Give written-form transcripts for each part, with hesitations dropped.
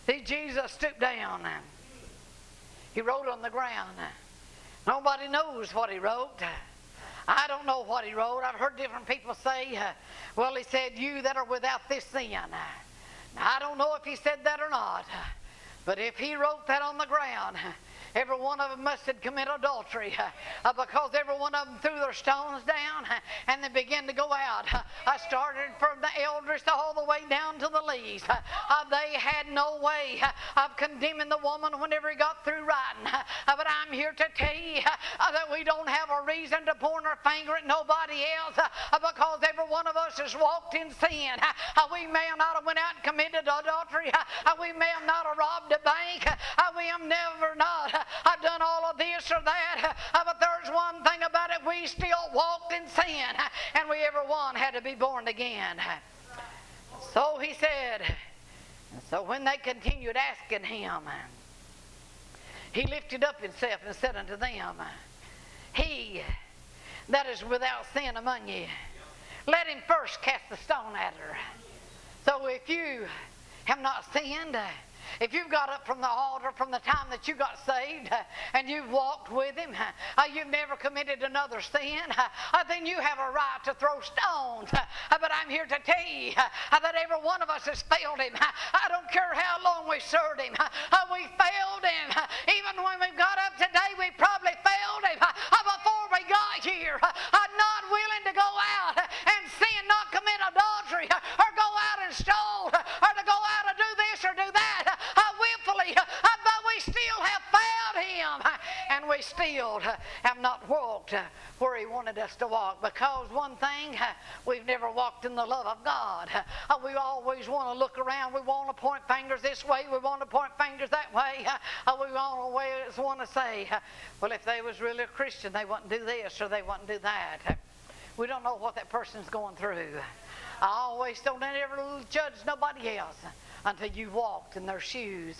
See, Jesus stooped down. He wrote on the ground. Nobody knows what he wrote. I don't know what he wrote. I've heard different people say, well, he said, you that are without this sin. Now, I don't know if he said that or not. But if he wrote that on the ground, every one of them must have committed adultery because every one of them threw their stones down and they began to go out. I started from the elders all the way down to the least. They had no way of condemning the woman whenever he got through writing. But I'm here to tell you that we don't have a reason to point our finger at nobody else because every one of us has walked in sin. We may have not have went out and committed adultery. We may have not have robbed a bank. We have never not I've done all of this or that, but there's one thing about it, we still walked in sin, and we every one had to be born again. So he said, so when they continued asking him, he lifted up himself and said unto them, he that is without sin among you, let him first cast the stone at her. So if you have not sinned, if you've got up from the altar from the time that you got saved and you've walked with him, you've never committed another sin, then you have a right to throw stones. But I'm here to tell you that every one of us has failed him. I don't care how long we served him. We failed him. Even when we got up today, we probably failed him before we got here. I'm not willing to go out and sin, not commit adultery, or go out and stole, or to go out and do this or do that. Willfully, but we still have failed him, and we still have not walked where he wanted us to walk, because one thing, we've never walked in the love of God. We always want to look around. We want to point fingers this way. We want to point fingers that way. We always want to say, well, if they was really a Christian, they wouldn't do this or they wouldn't do that. We don't know what that person's going through. I always don't ever judge nobody else until you walked in their shoes.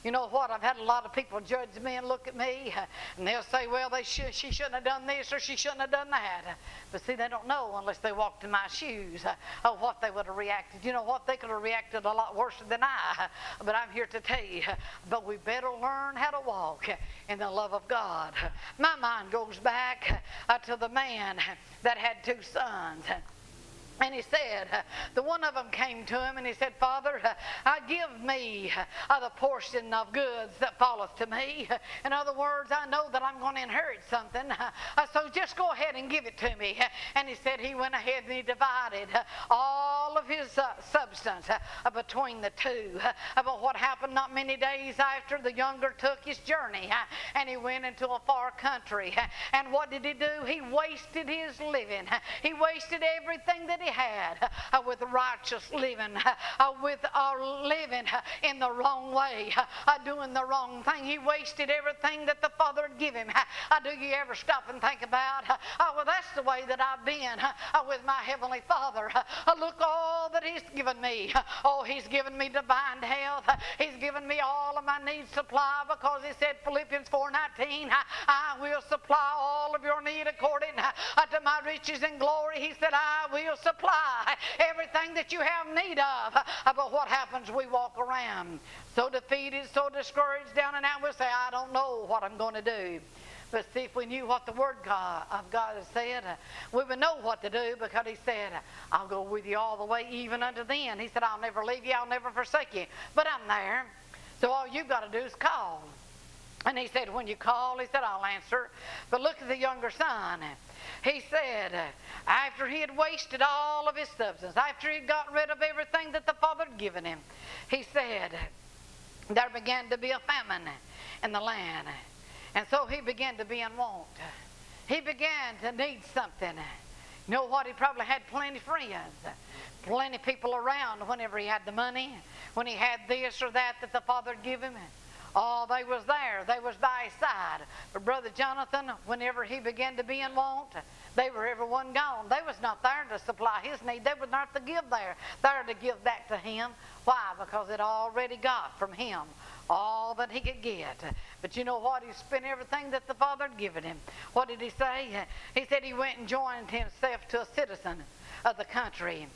You know what? I've had a lot of people judge me and look at me, and they'll say, well, she shouldn't have done this or she shouldn't have done that. But see, they don't know unless they walked in my shoes what they would have reacted. You know what? They could have reacted a lot worse than I. But I'm here to tell you, but we better learn how to walk in the love of God. My mind goes back to the man that had 2 sons. And he said, the one of them came to him and he said, Father, give me the portion of goods that falleth to me. In other words, I know that I'm going to inherit something, so just go ahead and give it to me. And he said he went ahead and he divided all of his substance between the 2. But what happened not many days after, the younger took his journey and he went into a far country. And what did he do? He wasted his living. He wasted everything that he had with righteous living, with living in the wrong way, doing the wrong thing. He wasted everything that the Father had given him. Do you ever stop and think about, well, that's the way that I've been with my Heavenly Father. Look all that He's given me. Oh, He's given me divine health. He's given me all of my needs supplied, because He said, Philippians 4:19, I will supply all of your need according to my riches and glory. He said, I will supply everything that you have need of. But what happens? We walk around so defeated, so discouraged, down and out. We'll say, I don't know what I'm going to do. But see, if we knew what the Word of God has said, we would know what to do, because He said, I'll go with you all the way, even unto the end. He said, I'll never leave you, I'll never forsake you. But I'm there. So all you've got to do is call. And He said, when you call, He said, I'll answer. But look at the younger son. He said, after he had wasted all of his substance, after he got rid of everything that the Father had given him, he said, there began to be a famine in the land. And so he began to be in want. He began to need something. You know what? He probably had plenty of friends, plenty of people around whenever he had the money, when he had this or that that the Father had given him. Oh, they was there. They was by his side. But Brother Jonathan, whenever he began to be in want, they were everyone gone. They was not there to supply his need. They was not to give there to give back to him. Why? Because it already got from him all that he could get. But you know what? He spent everything that the Father had given him. What did he say? He said he went and joined himself to a citizen of the country.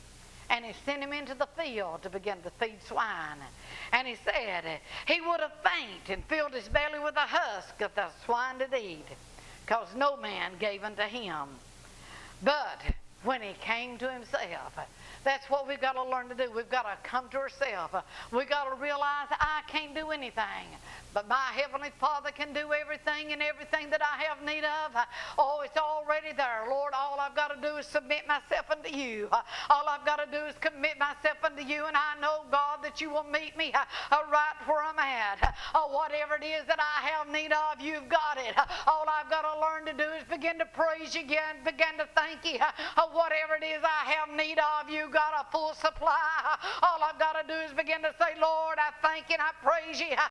and he sent him into the field to begin to feed swine. And he said he would have fainted and filled his belly with a husk if the swine did eat, because no man gave unto him. But when he came to himself, that's what we've got to learn to do. We've got to come to ourselves. We've got to realize I can't do anything, but my Heavenly Father can do everything, and everything that I have need of, oh, it's already there. Lord, all I've got to do is submit myself unto you. All I've got to do is commit myself unto you, and I know, God, that you will meet me right where I'm at. Whatever it is that I have need of, you've got it. All I've got to learn to do is begin to praise you again, begin to thank you. Whatever it is I have need of, you got a full supply. All I've got to do is begin to say, Lord, I thank you and I praise you.